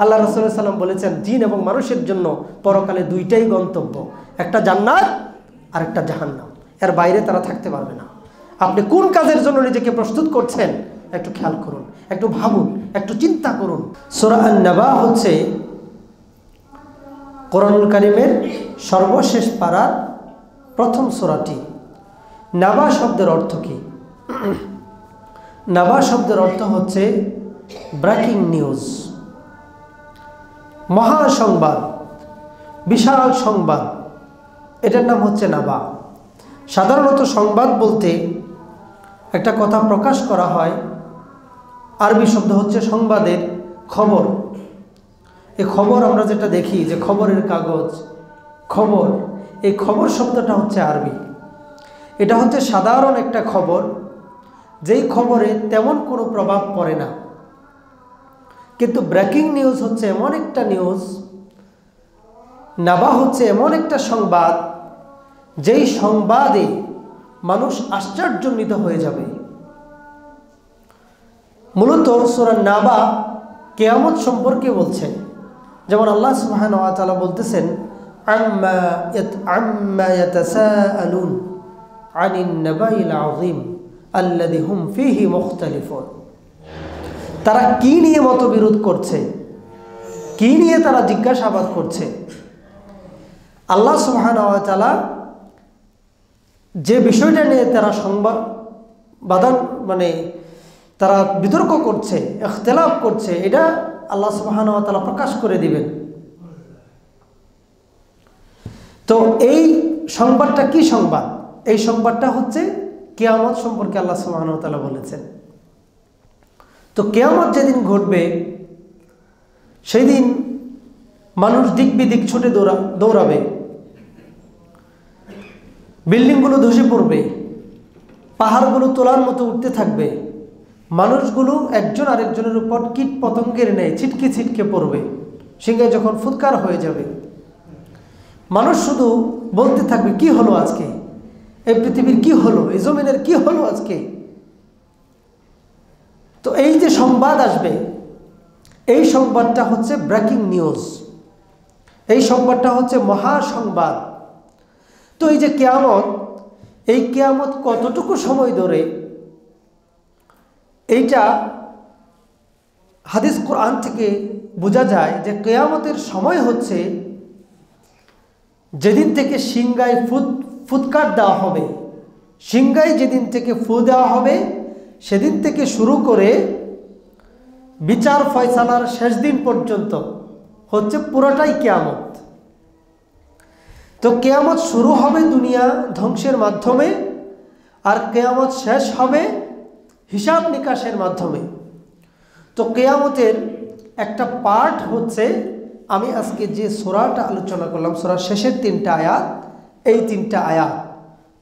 আল্লাহ রাসূল সাল্লাল্লাহু আলাইহি ওয়াসাল্লাম বলেছেন জিন এবং মানুষের জন্য পরকালে দুইটাই গন্তব্য, একটা জান্নাত আর একটা জাহান্নাম, এর বাইরে তারা থাকতে পারবে না। আপনি কোন কাজের জন্য নিজেকে প্রস্তুত করছেন একটু খেয়াল করুন, একটু ভাবুন, একটু চিন্তা করুন। সূরা আন-নাবা হচ্ছে কোরআনুল কারীমের সর্বশেষ পারার প্রথম সূরাটি। নাবা শব্দের অর্থ কি? নাবা শব্দের অর্থ হচ্ছে ব্রেকিং নিউজ, মহাসংবাদ, বিশাল সংবাদ, এটার নাম হচ্ছে নাবা। সাধারণত সংবাদ বলতে একটা কথা প্রকাশ করা হয়, আরবি শব্দ হচ্ছে সংবাদের খবর। এই খবর আমরা যেটা দেখি যে খবরের কাগজ, খবর, এই খবর শব্দটা হচ্ছে আরবি। এটা হচ্ছে সাধারণ একটা খবর, যেই খবরে তেমন কোনো প্রভাব পড়ে না। কিন্তু ব্রেকিং নিউজ হচ্ছে এমন একটা নিউজ, নাবা হচ্ছে এমন একটা সংবাদ, যেই সংবাদে মানুষ আশ্চর্যান্বিত হয়ে যাবে। মূলত সূরা নাবা কিয়ামত সম্পর্কে বলছে। যেমন আল্লাহ সুবহানাহু ওয়া তাআলা বলতেছেন আম্মা ইয়াতাসাআলুন আনিন নাবাইল আযীম আল্লাযী হুম ফীহি মুখতালিফুন। তারা কি নিয়ে মতবিরোধ করছে, কি নিয়ে তারা জিজ্ঞাসাবাদ করছে। আল্লাহ সুবহানাহু ওয়া তাআলা যে বিষয়টা নিয়ে তারা তারা বিতর্ক করছে, ইখতিলাফ করছে, এটা আল্লাহ সুবহানাহু ওয়া তাআলা প্রকাশ করে দিবেন। তো এই সংবাদটা কি সংবাদ? এই সংবাদটা হচ্ছে কিয়ামত সম্পর্কে আল্লাহ সুবহানাহু ওয়া তাআলা বলেছেন। তো কিয়ামত যেদিন ঘটবে সেই দিন মানুষ দিক বিদিক ছুটে দৌড়াবে, বিল্ডিংগুলো ধসে পড়বে, পাহাড়গুলো তোলার মতো উঠতে থাকবে, মানুষগুলো একজন আরেকজনের উপর কীট পতঙ্গের ন্যায় ছিটকে ছিটকে পড়বে, সিংহে যখন ফুৎকার হয়ে যাবে। মানুষ শুধু বলতে থাকবে কি হলো আজকে, এই পৃথিবীর কি হলো, এই জমিনের কি হলো আজকে। তো এই যে সংবাদ আসবে, এই সংবাদটা হচ্ছে ব্রেকিং নিউজ, এই সংবাদটা হচ্ছে মহাসংবাদ। তো এই যে কিয়ামত, এই কিয়ামত কতটুকু সময় ধরে, এইটা হাদিস কোরআন থেকে বোঝা যায় যে কিয়ামতের সময় হচ্ছে যেদিন থেকে সিংহায় ফুৎকার দেওয়া হবে, সিংহায় যেদিন থেকে ফু দেওয়া হবে সেদিন থেকে শুরু করে বিচার ফয়সালার শেষ দিন পর্যন্ত হচ্ছে পুরোটাই কিয়ামত। তো কিয়ামত শুরু হবে দুনিয়া ধ্বংসের মাধ্যমে, আর কিয়ামত শেষ হবে হিসাব নিকাশের মাধ্যমে। তো কিয়ামতের একটা পার্ট হচ্ছে, আমি আজকে যে সূরাটা আলোচনা করলাম, সূরার শেষের 3টা আয়াত, এই 3টা আয়াত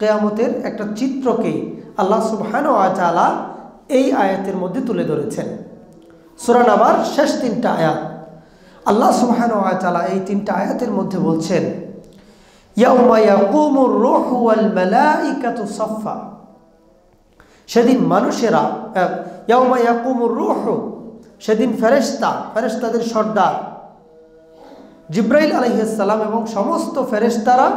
কিয়ামতের একটা চিত্রকে আল্লাহ সুবহানাহু ওয়া তাআলা এই আয়াতের মধ্যে তুলে ধরেছেন। সূরা নাবার শেষ 3টা আয়াত আল্লাহ সুবহানাহু ওয়া তাআলা এই 3টা আয়াতের মধ্যে বলছেন ইয়াউমা ইয়াকুমুর রূহু ওয়াল মালাইকাতু সাফফা। সেদিন মানুষেরা, ইয়াউমা ইয়াকুমুর রূহু, সেদিন ফেরেশতাদের সর্দার জিবরাইল আলাইহিস সালাম এবং সমস্ত ফেরেশতারা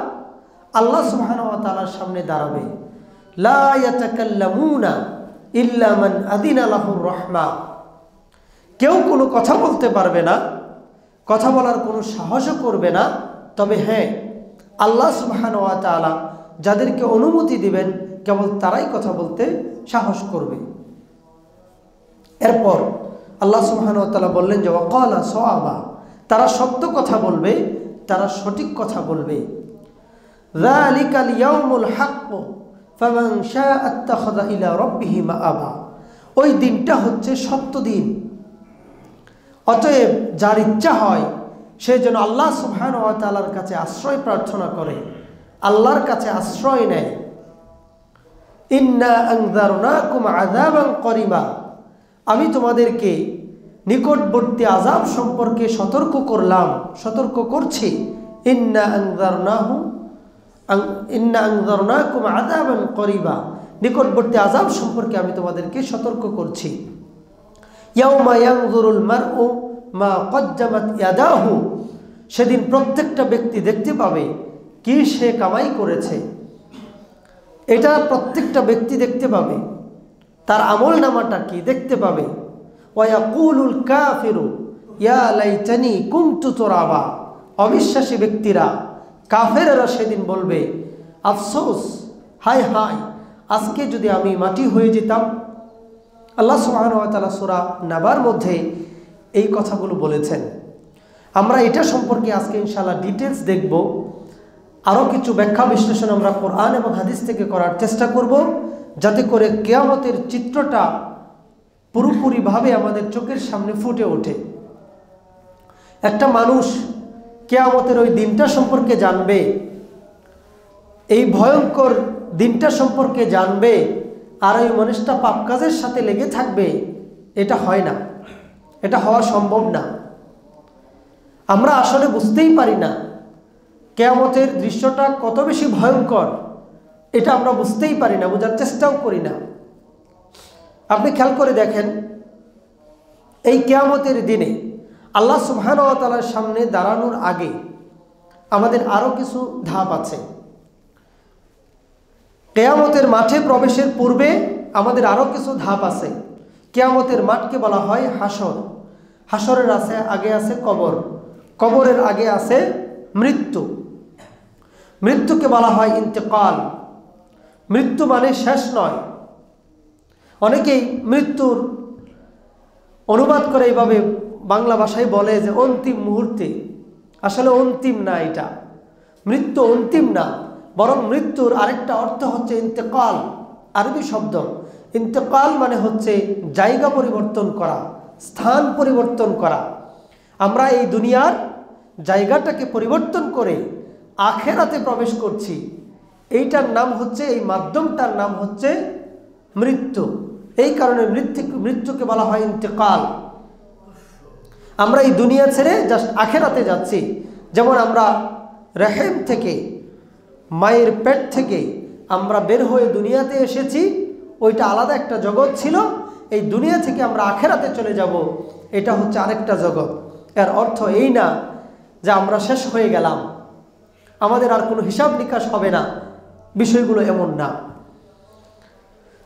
আল্লাহ সুবহানাহু ওয়া তাআলার সামনে দাঁড়াবে। লা ইয়াতাকাল্লামুনা ইল্লা মান আযিনা লাহুর রাহমান। কেউ কোনো কথা বলতে পারবে না, কথা বলার কোনো সাহসও করবে না, তবে হ্যাঁ আল্লাহ সুবহানাহু ওয়া তাআলা যাদেরকে অনুমতি দিবেন কেবল তারাই কথা বলতে সাহস করবে। এরপর আল্লাহ সুবহানাহু ওয়া তাআলা বললেন যে ওয়াকালা সাওয়াবা, তারা সত্য কথা বলবে, তারা সঠিক কথা বলবে। যালিকাল ইয়াউমুল হক ফামান শাআ আত্তাখাযা ইলা রাব্বিহি মাআবা। ওই দিনটা হচ্ছে সত্য দিন, অতএব যার ইচ্ছা হয় সে যেন আল্লাহ সুবহানাহু ওয়া তাআলার কাছে আশ্রয় প্রার্থনা করে, আল্লাহর কাছে আশ্রয় নেয়। ইন্না আনযারনাকুম আযাবান করিবা, আমি তোমাদেরকে নিকটবর্তী আযাব সম্পর্কে সতর্ক করছি। ইন্না আনযারনাকুম আযাবান করিবা, নিকটবর্তী আযাব সম্পর্কে আমি তোমাদেরকে সতর্ক করছি। ইয়াউমা ইয়ানজুরুল মারউ মা কদ্দামাত ইয়াদাহু, সেদিন প্রত্যেকটা ব্যক্তি দেখতে পাবে কি সে কামাই করেছে। এটা প্রত্যেকটা ব্যক্তি দেখতে পাবে, তার আমল নামাটা কি দেখতে পাবে। ওয়া ইয়াকুলুল কাফিরু ইয়া লাইতানি কুনতু তুরাবা, অবিশ্বাসী ব্যক্তিরা, কাফেররা সেদিন বলবে আফসোস, হায় হায়, আজকে যদি আমি মাটি হয়ে যেতাম। আল্লাহ সুবহানাহু ওয়া তাআলা সূরা নাবার মধ্যে এই কথাগুলো বলেছেন। আমরা এটা সম্পর্কে আজকে ইনশাআল্লাহ ডিটেলস দেখব। আরও কিছু ব্যাখ্যা বিশ্লেষণ আমরা কোরআন এবং হাদিস থেকে করার চেষ্টা করব, যাতে করে কিয়ামতের চিত্রটা পুরোপুরিভাবে আমাদের চোখের সামনে ফুটে ওঠে। একটা মানুষ কিয়ামতের ওই দিনটা সম্পর্কে জানবে, এই ভয়ঙ্কর দিনটা সম্পর্কে জানবে, আর ওই মানুষটা পাপ কাজের সাথে লেগে থাকবে, এটা হয় না, এটা হওয়া সম্ভব না। আমরা আসলে বুঝতেই পারি না কিয়ামতের দৃশ্যটা কত বেশি ভয়ঙ্কর, এটা আমরা বুঝতেই পারি না, বোঝার চেষ্টাও করি না। আপনি খেয়াল করে দেখেন, এই কিয়ামতের দিনে আল্লাহ সুবহানাহু ওয়া তাআলার সামনে দাঁড়ানোর আগে আমাদের আরও কিছু ধাপ আছে। কিয়ামতের মাঠে প্রবেশের পূর্বে আমাদের আরও কিছু ধাপ আছে। কিয়ামতের মাঠকে বলা হয় হাসর। হাসরের আগে আছে কবর, কবরের আগে আছে মৃত্যু। মৃত্যুকে বলা হয় ইন্তেকাল। মৃত্যু মানে শেষ নয়। অনেকেই মৃত্যুর অনুবাদ করে এইভাবে বাংলা ভাষায় বলে যে অন্তিম মুহূর্তে। আসলে অন্তিম না, এটা মৃত্যু অন্তিম না, বরং মৃত্যুর আরেকটা অর্থ হচ্ছে ইন্তেকাল। আরবি শব্দ ইন্তেকাল মানে হচ্ছে জায়গা পরিবর্তন করা, স্থান পরিবর্তন করা। আমরা এই দুনিয়ার জায়গাটাকে পরিবর্তন করে আখেরাতে প্রবেশ করছি। এইটার নাম হচ্ছে, এই মাধ্যমটার নাম হচ্ছে মৃত্যু। এই কারণে মৃত্যুকে বলা হয় ইন্তেকাল। আমরা এই দুনিয়া ছেড়ে জাস্ট আখেরাতে যাচ্ছি। যেমন আমরা রহিম থেকে, মায়ের পেট থেকে আমরা বের হয়ে দুনিয়াতে এসেছি, ওইটা আলাদা একটা জগৎ ছিল। এই দুনিয়া থেকে আমরা আখেরাতে চলে যাব, এটা হচ্ছে আরেকটা জগৎ। এর অর্থ এই না যে আমরা শেষ হয়ে গেলাম, আমাদের আর কোনো হিসাব নিকাশ হবে না, বিষয়গুলো এমন না।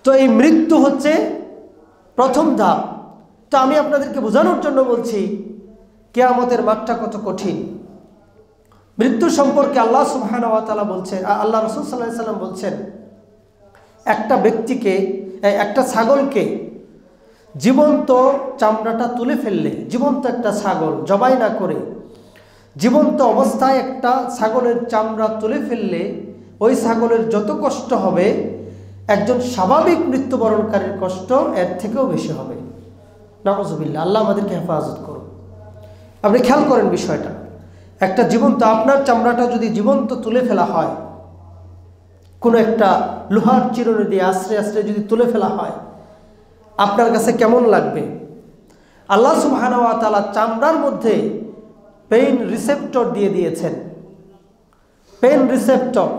তো এই মৃত্যু হচ্ছে প্রথম ধাপ। তো আমি আপনাদেরকে বোঝানোর জন্য বলছি কিয়ামতের মাঠটা কত কঠিন। মৃত্যু সম্পর্কে আল্লাহ সুবহানাহু ওয়া তাআলা বলছেন, আল্লাহ রাসূল সাল্লাল্লাহু আলাইহি ওয়াসাল্লাম বলছেন, একটা ব্যক্তিকে, একটা ছাগলকে জীবন্ত চামড়াটা তুলে ফেললে, জীবন্ত একটা ছাগল জবাই না করে জীবন্ত অবস্থায় একটা ছাগলের চামড়া তুলে ফেললে ওই ছাগলের যত কষ্ট হবে, একজন স্বাভাবিক মৃত্যুবরণকারীর কষ্ট এর থেকেও বেশি হবে। নাউযুবিল্লাহ, আল্লাহ আমাদেরকে হেফাজত করুন। আপনি খেয়াল করেন বিষয়টা, একটা জীবন্ত, আপনার চামড়াটা যদি জীবন্ত তুলে ফেলা হয়, কোনো একটা লোহার চিরুনি দিয়ে আশ্রে আশ্রে যদি তুলে ফেলা হয়, আপনার কাছে কেমন লাগবে? আল্লাহ সুবহানাহু ওয়া তাআলা চামড়ার মধ্যে পেইন রিসেপ্টর দিয়ে দিয়েছেন। পেইন রিসেপ্টর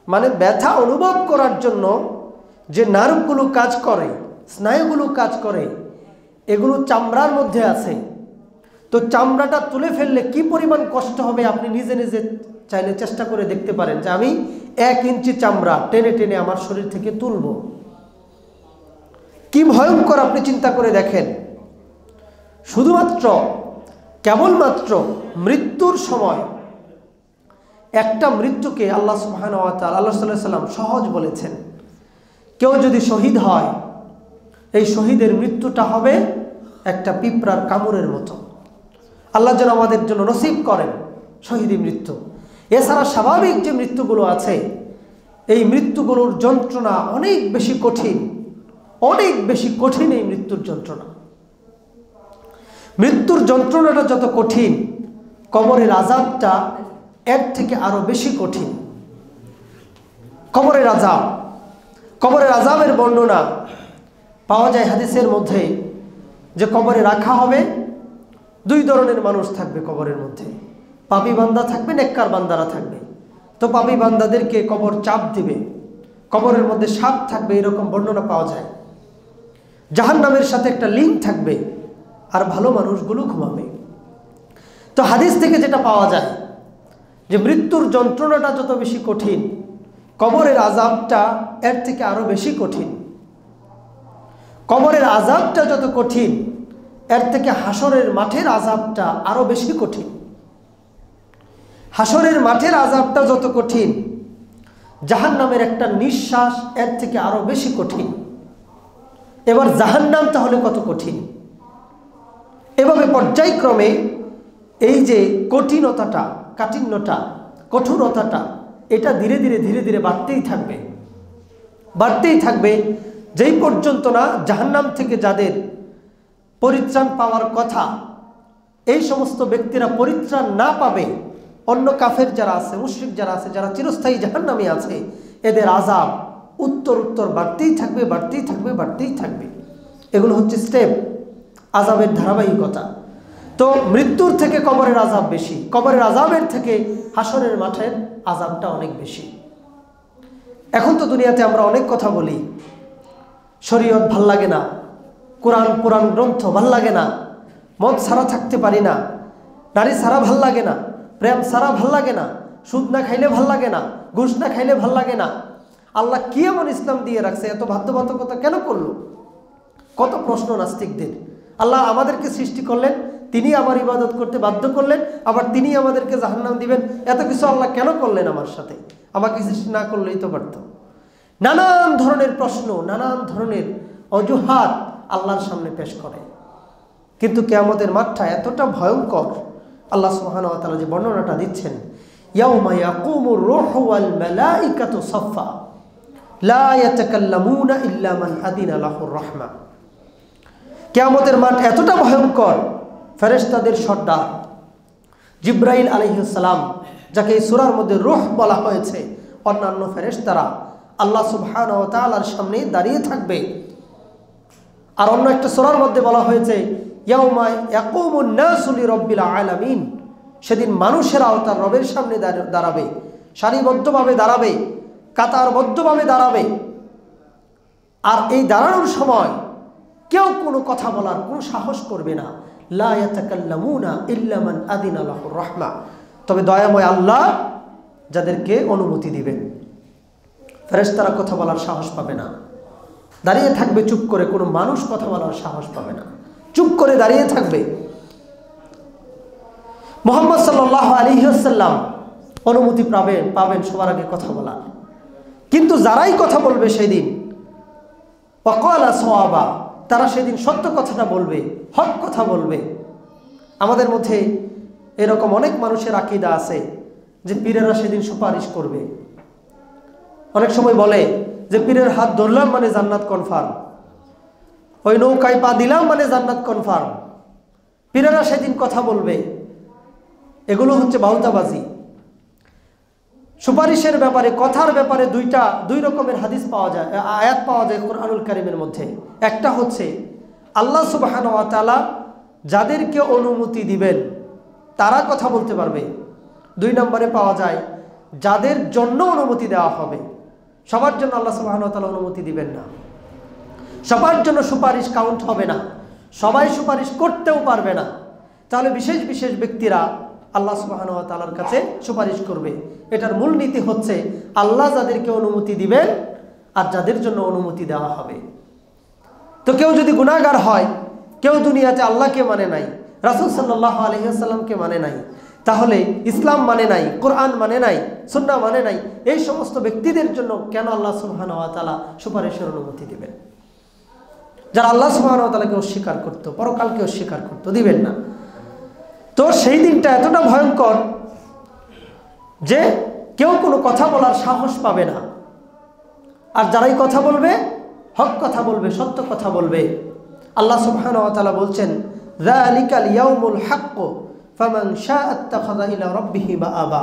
মানে ব্যথা অনুভব করার জন্য যে নার্ভগুলো কাজ করে, স্নায়ুগুলো কাজ করে, এগুলো চামড়ার মধ্যে আছে। তো চামড়াটা তুলে ফেললে কি পরিমাণ কষ্ট হবে আপনি নিজে নিজে চাইলে চেষ্টা করে দেখতে পারেন, যে আমি 1 ইঞ্চি চামড়া টেনে টেনে আমার শরীর থেকে তুলব। কি ভয়ঙ্কর আপনি চিন্তা করে দেখেন। শুধুমাত্র কেবলমাত্র মৃত্যুর সময় একটা মৃত্যুকে আল্লাহ সুবহানাহু ওয়া তাআলা, আল্লাহ সাল্লাল্লাহু আলাইহি ওয়াসাল্লাম সহজ বলেছেন। কেউ যদি শহীদ হয়, এই শহীদের মৃত্যুটা হবে একটা পিঁপড়ার কামড়ের মতো। আল্লাহ যেন আমাদের জন্য নসিব করেন শহীদি মৃত্যু। এছাড়া স্বাভাবিক যে মৃত্যুগুলো আছে, এই মৃত্যুগুলোর যন্ত্রণা অনেক বেশি কঠিন, অনেক বেশি কঠিন এই মৃত্যুর যন্ত্রণা। মৃত্যুর যন্ত্রণাটা যত কঠিন, কবরের আযাবটা এর থেকে আরো বেশি কঠিন। কবরের আযাব, কবরের আযাবের বর্ণনা পাওয়া যায় হাদিসের মধ্যে, যে কবরে রাখা হবে, 2 ধরনের মানুষ থাকবে কবরের মধ্যে। পাপী বান্দা থাকবে, নেককার বান্দারা থাকবে। তো পাপী বান্দাদেরকে কবর চাপ দিবে, কবরের মধ্যে সাপ থাকবে, এরকম বর্ণনা পাওয়া যায়। জাহান্নামের সাথে একটা লিঙ্ক থাকবে, আর ভালো মানুষগুলো ঘুমাবে। তো হাদিস থেকে যেটা পাওয়া যায় যে মৃত্যুর যন্ত্রণাটা যত বেশি কঠিন, কবরের আযাবটা এর থেকে আরো বেশি কঠিন। কবরের আযাবটা যত কঠিন, এর থেকে হাসরের মাঠের আযাবটা আরো বেশি কঠিন। হাসরের মাঠের আযাবটা যত কঠিন, জাহান্নামের একটা নিঃশ্বাস এর থেকে আরো বেশি কঠিন। এবার জাহান্নাম তাহলে কত কঠিন? এভাবে পর্যায়ক্রমে এই যে কঠিনতাটা, কাঠিন্যটা, কঠোরতাটা, এটা ধীরে ধীরে ধীরে ধীরে বাড়তেই থাকবে, যেই পর্যন্ত না জাহান্নাম থেকে যাদের পরিত্রাণ পাওয়ার কথা, এই সমস্ত ব্যক্তিরা পরিত্রাণ না পাবে, অন্য কাফের যারা আছে, মুশরিক যারা আছে, যারা চিরস্থায়ী জাহান্নামে আছে, এদের আযাব উত্তর বাড়তেই থাকবে। এগুলো হচ্ছে স্টেপ, আযাবের ধারাবাহিকতা। তো মৃত্যুর থেকে কবরের আযাব বেশি, কবরের আযাবের থেকে হাসরের মাঠের আযাবটা অনেক বেশি। এখন তো দুনিয়াতে আমরা অনেক কথা বলি, শরীয়ত ভাল লাগে না, কোরআন পুরাণ গ্রন্থ ভাল লাগে না, মদ ছাড়া থাকতে পারি না, নারী ছাড়া ভাল লাগে না, প্রেম ছাড়া ভাল লাগে না, সুদ না খাইলে ভাল লাগে না, ঘুষ না খাইলে ভাল লাগে না। আল্লাহ কি এমন ইসলাম দিয়ে রাখছে, এত বাধ্যবাধকতা কেন করলো? কত প্রশ্ন নাস্তিকদের। আল্লাহ আমাদেরকে সৃষ্টি করলেন, তিনি আমার ইবাদত করতে বাধ্য করলেন, আবার তিনি আমাদেরকে জাহান্নাম দিবেন, এত কিছু আল্লাহ কেন করলেন আমার সাথে? আমাকে সৃষ্টি না করলেই তো পারত। নানান ধরনের প্রশ্ন, নানান ধরনের অজুহাত আল্লাহর সামনে পেশ করে। কিন্তু কিয়ামতের মাঠটা এতটা ভয়ঙ্কর, আল্লাহ সুবহানাহু ওয়া তাআলা যে বর্ণনাটা দিচ্ছেন, ইয়াউমা ইয়াকুমুর রূহু ওয়াল মালাইকাতু সাফফা লা ইয়াতাকাল্লামুনা ইল্লা মান আদিনা লাহুর রাহমা। কিয়ামতের মাঠ এতটা ভয়ঙ্কর, ফেরেশতাদের সর্দার জিবরাইল আলাইহিস সালাম, যাকে এই সূরার মধ্যে রূহ বলা হয়েছে, অন্যান্য ফেরেশতারা আল্লাহ সুবহানাহু ওয়া তাআলার সামনে দাঁড়িয়ে থাকবে। আর অন্য একটা সূরার মধ্যে বলা হয়েছে ইয়াউমা ইয়াকুমুন নাসু লিরাব্বিল আলামিন, সেদিন মানুষেরাও তার রবের সামনে দাঁড়াবে, সারিবদ্ধভাবে দাঁড়াবে, কাতারবদ্ধভাবে দাঁড়াবে। আর এই দাঁড়ানোর সময় কেউ কোনো কথা বলার কোনো সাহস করবে না। লা ইয়াতাকাল্লামুনা ইল্লা মান আদিনা লাহুর রাহমা, তবে দয়াময় আল্লাহ যাদেরকে অনুমতি দিবেন। ফেরেশতারা কথা বলার সাহস পাবে না, দাঁড়িয়ে থাকবে চুপ করে, কোনো মানুষ কথা বলার সাহস পাবে না, চুপ করে দাঁড়িয়ে থাকবে। মুহাম্মদ সাল্লাল্লাহু আলাইহি ওয়াসাল্লাম অনুমতি পাবেন সবার আগে কথা বলার। কিন্তু যারাই কথা বলবে সেদিন ওয়াকালা সাওয়াবা, তারা সেদিন সত্য কথাটা বলবে, হক কথা বলবে। আমাদের মধ্যে এরকম অনেক মানুষের আকীদা আছে যে পীরেরা সেদিন সুপারিশ করবে। অনেক সময় বলে যে পীরের হাত ধরলাম মানে জান্নাত কনফার্ম, ওই নৌকায় পা দিলাম মানে জান্নাত কনফার্ম, পীরেরা সেদিন কথা বলবে। এগুলো হচ্ছে বাউতাবাজি। সুপারিশের ব্যাপারে, কথার ব্যাপারে দুই রকমের হাদিস পাওয়া যায়, আয়াত পাওয়া যায় কুরআনুল কারীমের মধ্যে। একটা হচ্ছে আল্লাহ সুবহানাহু ওয়া তাআলা যাদেরকে অনুমতি দিবেন তারা কথা বলতে পারবে। 2 নম্বরে পাওয়া যায় যাদের জন্য অনুমতি দেওয়া হবে। সবার জন্য আল্লাহ সুবহানাহু ওয়া তাআলা অনুমতি দিবেন না, সবার জন্য সুপারিশ কাউন্ট হবে না, সবাই সুপারিশ করতেও পারবে না। তাহলে বিশেষ বিশেষ ব্যক্তিরা আল্লাহ সুবহানাহু ওয়া তাআলার কাছে সুপারিশ করবে। এটার মূল নীতি হচ্ছে আল্লাহ যাদেরকে অনুমতি দিবেন আর যাদের জন্য অনুমতি দেওয়া হবে। তো কেউ যদি গুনাহগার হয়, কেউ দুনিয়াতে আল্লাহকে মানে নাই, রাসূল সাল্লাল্লাহু আলাইহি ওয়াসাল্লামকে মানে নাই, তাহলে ইসলাম মানে নাই, কোরআন মানে নাই, সুন্নাহ মানে নাই, এই সমস্ত ব্যক্তিদের জন্য কেন আল্লাহ সুবহানাহু ওয়া তাআলা সুপারিশের অনুমতি দিবেন? যারা আল্লাহ সুবহানাহু ওয়া তাআলাকে অস্বীকার করত, পরকালকে অস্বীকার করত, দিবেন না। তো সেই দিনটা এতটা ভয়ঙ্কর যে কেউ কোনো কথা বলার সাহস পাবে না। আর যারাই কথা বলবে, হক কথা বলবে, সত্য কথা বলবে। আল্লাহ সুবহানাহু ওয়া তাআলা বলছেন যালিকাল ইয়াউমুল হক ফামান শাআ আত্তাখাযা ইলা রাব্বিহি মাআবা,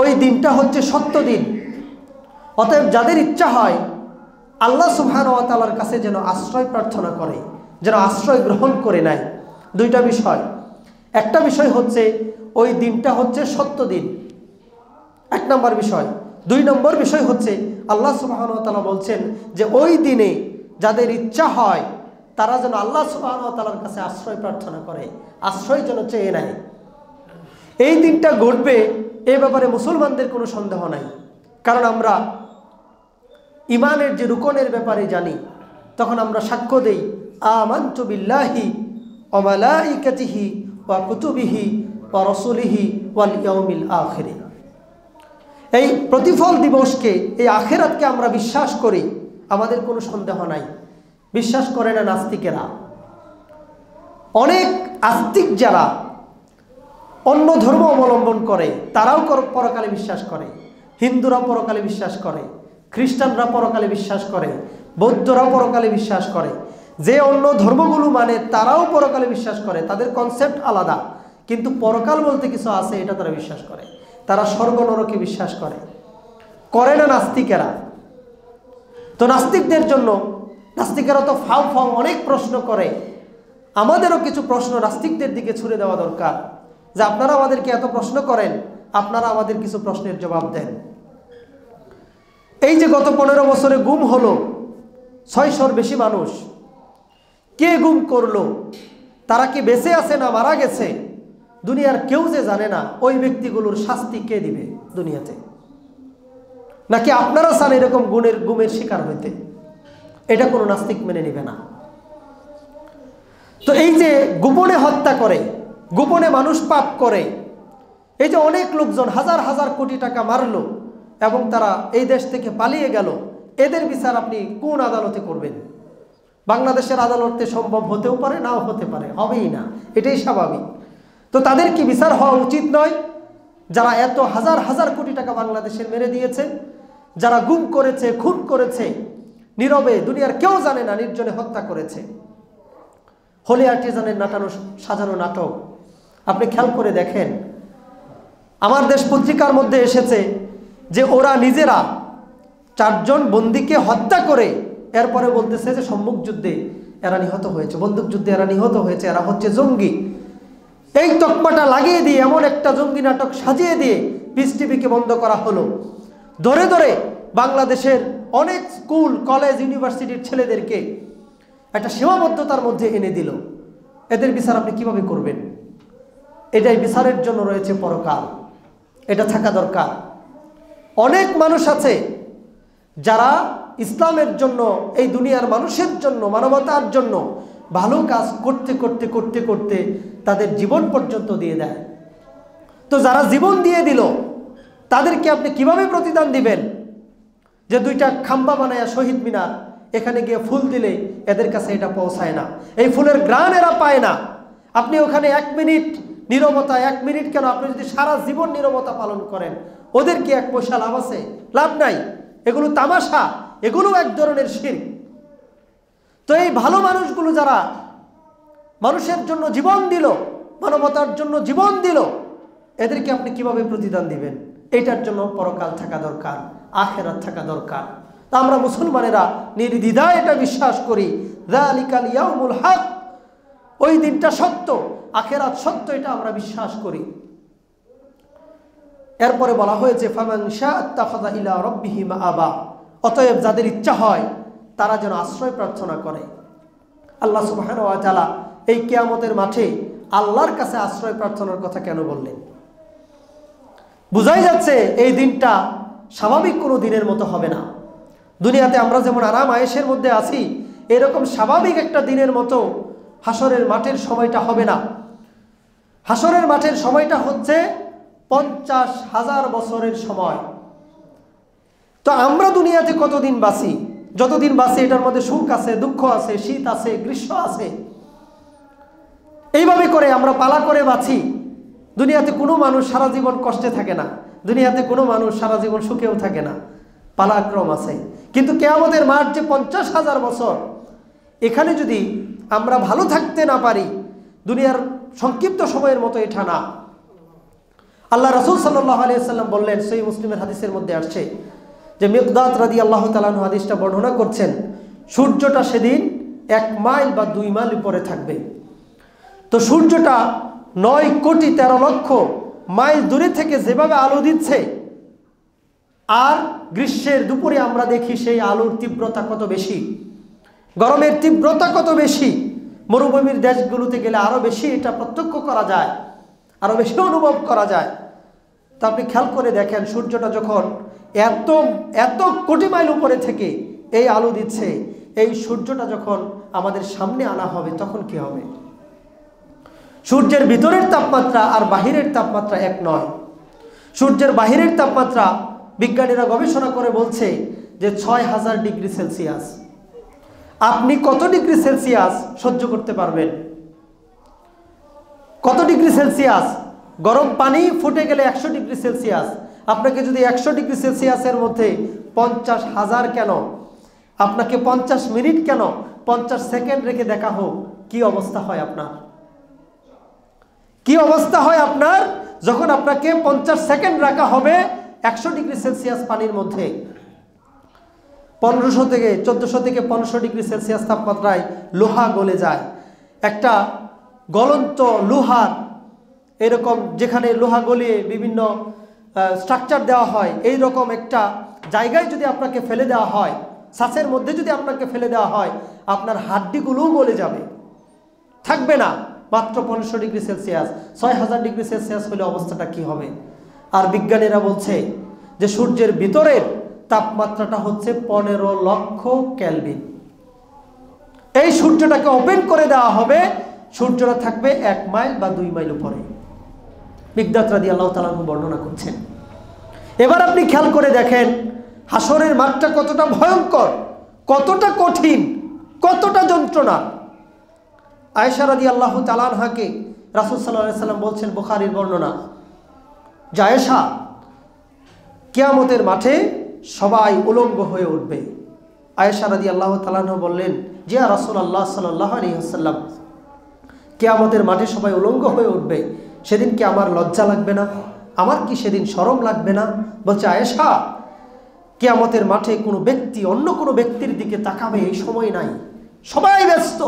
ওই দিনটা হচ্ছে সত্য দিন। অতএব যাদের ইচ্ছা হয় আল্লাহ সুবহানাহু ওয়া তাআলার কাছে যেন আশ্রয় প্রার্থনা করে, যেন আশ্রয় গ্রহণ করে নেয়। 2টা বিষয়। একটা বিষয় হচ্ছে ওই দিনটা হচ্ছে সত্য দিন, 1 নম্বর বিষয়। 2 নম্বর বিষয় হচ্ছে আল্লাহ সুবহানাহু ওয়া তাআলা বলছেন যে ওই দিনে যাদের ইচ্ছা হয় তারা যেন আল্লাহ সুবহানাহু ওয়া তাআলার কাছে আশ্রয় প্রার্থনা করে, আশ্রয় যেন চেয়ে নেয়। এই দিনটা ঘটবে এ ব্যাপারে মুসলমানদের কোনো সন্দেহ নাই, কারণ আমরা ইমানের যে রুকনের ব্যাপারে জানি, তখন আমরা সাক্ষ্য দেই আমানতু বিল্লাহি ওয়া মালাইকাতিহি ওয়া কুতুবিহি ওয়া রাসূলিহি ওয়াল ইয়াউমিল আখির। এই প্রতিফল দিবসকে, এই আখিরাতকে আমরা বিশ্বাস করি, আমাদের কোনো সন্দেহ নাই। বিশ্বাস করে না নাস্তিকেরা। অনেক আস্তিক যারা অন্য ধর্ম অবলম্বন করে তারাও পরকালে বিশ্বাস করে। হিন্দুরা পরকালে বিশ্বাস করে, খ্রিস্টানরা পরকালে বিশ্বাস করে, বৌদ্ধরা পরকালে বিশ্বাস করে। যে অন্য ধর্মগুলো মানে তারাও পরকালে বিশ্বাস করে, তাদের কনসেপ্ট আলাদা, কিন্তু পরকাল বলতে কিছু আছে এটা তারা বিশ্বাস করে। তারা স্বর্গ নরকে বিশ্বাস করে না নাস্তিকেরা। তো নাস্তিকদের জন্য, নাস্তিকেরা তো ফাও অনেক প্রশ্ন করে, আমাদেরও কিছু প্রশ্ন নাস্তিকদের দিকে ছুড়ে দেওয়া দরকার, যে আপনারা আমাদেরকে এত প্রশ্ন করেন, আপনারা আমাদের কিছু প্রশ্নের জবাব দেন। এই যে গত 15 বছরে গুম হলো 600-র বেশি মানুষ, কে গুম করলো? তারা কি বেঁচে আছে না মারা গেছে? দুনিয়ার কেউ যে জানে না ওই ব্যক্তিগুলোর শাস্তি কে দিবে দুনিয়াতে? নাকি আপনারা চান এরকম গুমের শিকার হইতে? এটা কোনো নাস্তিক মেনে নেবে না। তো এই যে গোপনে হত্যা করে, গোপনে মানুষ পাপ করে, এই যে অনেক লোকজন হাজার হাজার কোটি টাকা মারলো এবং তারা এই দেশ থেকে পালিয়ে গেল, এদের বিচার আপনি কোন আদালতে করবেন? বাংলাদেশের আদালতে সম্ভব হতেও পারে, নাও হতে পারে, হবেই না, এটাই স্বাভাবিক। তো তাদের কি বিচার হওয়া উচিত নয়? যারা এত হাজার হাজার কোটি টাকা বাংলাদেশের মেরে দিয়েছে, যারা গুম করেছে, খুন করেছে, নীরবে দুনিয়ার কেউ জানে না, নির্জনে হত্যা করেছে, হোলি আর্টিজানের সাজানো নাটক আপনি খেয়াল করে দেখেন। আমার দেশ পত্রিকার মধ্যে এসেছে যে ওরা নিজেরা 4 জন বন্দীকে হত্যা করে এরপরে বলতেছে যে সম্মুখ যুদ্ধে এরা নিহত হয়েছে, বন্দুক যুদ্ধে এরা নিহত হয়েছে, এরা হচ্ছে জঙ্গি। এই তকমাটা লাগিয়ে দিয়ে এমন একটা জঙ্গি নাটক সাজিয়ে দিয়ে পিস টিভিকে বন্ধ করা হলো। ধরে ধরে বাংলাদেশের অনেক স্কুল, কলেজ, ইউনিভার্সিটির ছেলেদেরকে একটা সীমাবদ্ধতার মধ্যে এনে দিল। এদের বিচার আপনি কিভাবে করবেন? এটাই বিচারের জন্য রয়েছে পরকাল, এটা থাকা দরকার। অনেক মানুষ আছে যারা ইসলামের জন্য, এই দুনিয়ার মানুষের জন্য, মানবতার জন্য ভালো কাজ করতে করতে করতে করতে তাদের জীবন পর্যন্ত দিয়ে দেয়। তো যারা জীবন দিয়ে দিল তাদেরকে আপনি কিভাবে প্রতিদান দিবেন? যে 2টা খাম্বা বানায়া শহীদ মিনার, এখানে গিয়ে ফুল দিলে এদের কাছে এটা পৌঁছায় না, এই ফুলের ঘ্রাণ এরা পায় না। আপনি ওখানে 1 মিনিট নীরবতা, 1 মিনিট কেন, আপনি যদি সারা জীবন নীরবতা পালন করেন, ওদের কি 1 পয়সা লাভ আছে? লাভ নাই। এগুলো তামাশা, এগুলো এক ধরনের শিরক। তো এই ভালো মানুষগুলো যারা মানুষের জন্য জীবন দিল, মানবতার জন্য জীবন দিল, এদেরকে আপনি কিভাবে প্রতিদান দিবেন? এটার জন্য পরকাল থাকা দরকার, আখিরাত থাকা দরকার। তা আমরা মুসলমানেরা নির্দ্বিধায় এটা বিশ্বাস করি, যালিকাল ইয়াউমুল হক, ওই দিনটা সত্য, আখিরাত সত্য, এটা আমরা বিশ্বাস করি। এরপরে বলা হয়েছে ফামান শাআ আত্তাখাযা ইলা রাব্বিহি মাআবা, অতএব যাদের ইচ্ছা হয় তারা যেন আশ্রয় প্রার্থনা করে। আল্লাহ সুবহানাহু ওয়া তাআলা এই কিয়ামতের মাঠে আল্লাহর কাছে আশ্রয় প্রার্থনার কথা কেন বললেন? বোঝাই যাচ্ছে এই দিনটা স্বাভাবিক কোনো দিনের মতো হবে না। দুনিয়াতে আমরা যেমন আরাম আয়েশের মধ্যে আছি, এরকম স্বাভাবিক একটা দিনের মতো হাসরের মাঠের সময়টা হবে না। হাসরের মাঠের সময়টা হচ্ছে 50,000 বছরের সময়। তো আমরা দুনিয়াতে কতদিন বাঁচি? যতদিন বাঁচি এটার মধ্যে সুখ আছে, দুঃখ আছে, শীত আছে, গ্রীষ্ম আছে, এইভাবে করে আমরা পালা করে বাঁচি। দুনিয়াতে কোনো মানুষ সারা জীবন কষ্টে থাকে না, দুনিয়াতে কোনো মানুষ সারা জীবন সুখেও থাকে না, পালাক্রম আছে। কিন্তু কিয়ামতের মাঠ যে 50,000 বছর, এখানে যদি আমরা ভালো থাকতে না পারি, দুনিয়ার সংক্ষিপ্ত সময়ের মতো এটা না। আল্লাহ রাসূল সাল্লাল্লাহু আলাইহি ওয়াসাল্লাম বললেন, সহিহ মুসলিমের হাদিসের মধ্যে আসছে যে মিকদাদ রাদিয়াল্লাহু তাআলা আনহু হাদিসটা বর্ণনা করছেন, সূর্যটা সেদিন 1 মাইল বা 2 মাইল উপরে থাকবে। তো সূর্যটা 9,13,00,000 মাইল দূরে থেকে যেভাবে আলো দিচ্ছে, আর গ্রীষ্মের দুপুরে আমরা দেখি সেই আলোর তীব্রতা কত বেশি, গরমের তীব্রতা কত বেশি, মরুভূমির দেশগুলোতে গেলে আরো বেশি এটা প্রত্যক্ষ করা যায়। আরো বেশি অনুভব করা যায়। তা আপনি খেয়াল করে দেখেন, সূর্যটা যখন এত এত কোটি মাইল উপরে থেকে এই আলো দিচ্ছে, এই সূর্যটা যখন আমাদের সামনে আনা হবে তখন কি হবে? সূর্যের ভিতরের তাপমাত্রা আর বাহিরের তাপমাত্রা এক নয়। সূর্যের বাহিরের তাপমাত্রা বিজ্ঞানীরা গবেষণা করে বলছে যে 6000 ডিগ্রি সেলসিয়াস। আপনি কত ডিগ্রি সেলসিয়াস সহ্য করতে পারবেন? কত ডিগ্রি সেলসিয়াস? গরম পানি ফুটে গেলে 100 ডিগ্রি সেলসিয়াস। আপনাকে যদি 100 ডিগ্রি সেলসিয়াসের মধ্যে 50,000 কেন, আপনাকে 50 মিনিট কেন, 50 সেকেন্ড রেখে দেখা হোক, কি অবস্থা হয় আপনার? কি অবস্থা হয় আপনার যখন আপনাকে 50 সেকেন্ড রাখা হবে 100 ডিগ্রি সেলসিয়াস পানির মধ্যে? 1400 থেকে 1500 ডিগ্রি সেলসিয়াস তাপমাত্রায় লোহা গলে যায়। একটা গলন্ত লোহার এরকম, যেখানে লোহা গলিয়ে বিভিন্ন স্ট্রাকচার দেওয়া হয়, এই রকম একটা জায়গায় যদি আপনাকে ফেলে দেওয়া হয়, শ্বাসের মধ্যে যদি আপনাকে ফেলে দেওয়া হয়, আপনার হাড্ডিগুলোও গলে যাবে, থাকবে না। মাত্র 1500 ডিগ্রি সেলসিয়াস। 6000 ডিগ্রি সেলসিয়াস হলে অবস্থাটা কি হবে? আর বিজ্ঞানীরা বলছে যে সূর্যের ভিতরের তাপমাত্রাটা হচ্ছে 15 লক্ষ কেলভিন। এই সূর্যটাকে ওপেন করে দেওয়া হবে, সূর্যটা থাকবে 1 মাইল বা 2 মাইল উপরে। মিকদাদ রাদিয়াল্লাহু তাআলা বর্ণনা করছেন। এবার আপনি খেয়াল করে দেখেন হাসরের মাঠটা কতটা ভয়ঙ্কর, কতটা কঠিন, কতটা যন্ত্রণা। আয়েশা রাদিয়াল্লাহু তাআলা আনহাকে রাসূল সাল্লাল্লাহু আলাইহি সাল্লাম বলছেন, বুখারীর বর্ণনা, যে আয়েশা, কিয়ামতের মাঠে সবাই উলঙ্গ হয়ে উঠবে। আয়েশা রাদিয়াল্লাহু তাআলা আনহা বললেন, যে ইয়া রাসূলুল্লাহ সাল্লাল্লাহু আলাইহি ওয়াসাল্লাম, কিয়ামতের মাঠে সবাই উলঙ্গ হয়ে উঠবে, সেদিন কি আমার লজ্জা লাগবে না? আমার কি সেদিন শরম লাগবে না? বলছে, আয়েশা, কিয়ামতের মাঠে কোনো ব্যক্তি অন্য কোনো ব্যক্তির দিকে তাকাবে এই সময় নাই। সবাই ব্যস্ত,